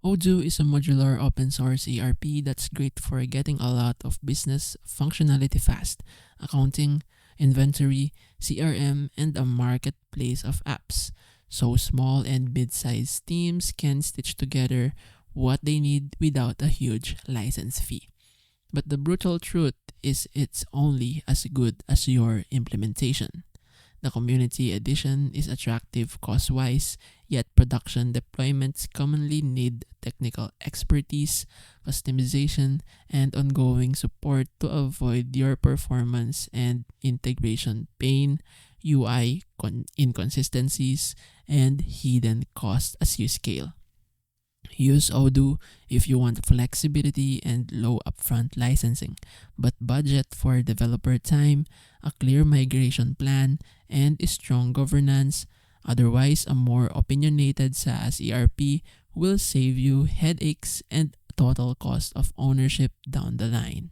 Odoo is a modular open source ERP that's great for getting a lot of business functionality fast: accounting, inventory, CRM, and a marketplace of apps. So small and mid-sized teams can stitch together what they need without a huge license fee. But the brutal truth is it's only as good as your implementation. The community edition is attractive cost wise, yet production deployments commonly need technical expertise, customization, and ongoing support to avoid your performance and integration pain, UI inconsistencies, and hidden costs as you scale. Use Odoo if you want flexibility and low upfront licensing, but budget for developer time, a clear migration plan, and strong governance. Otherwise, a more opinionated SaaS ERP will save you headaches and total cost of ownership down the line.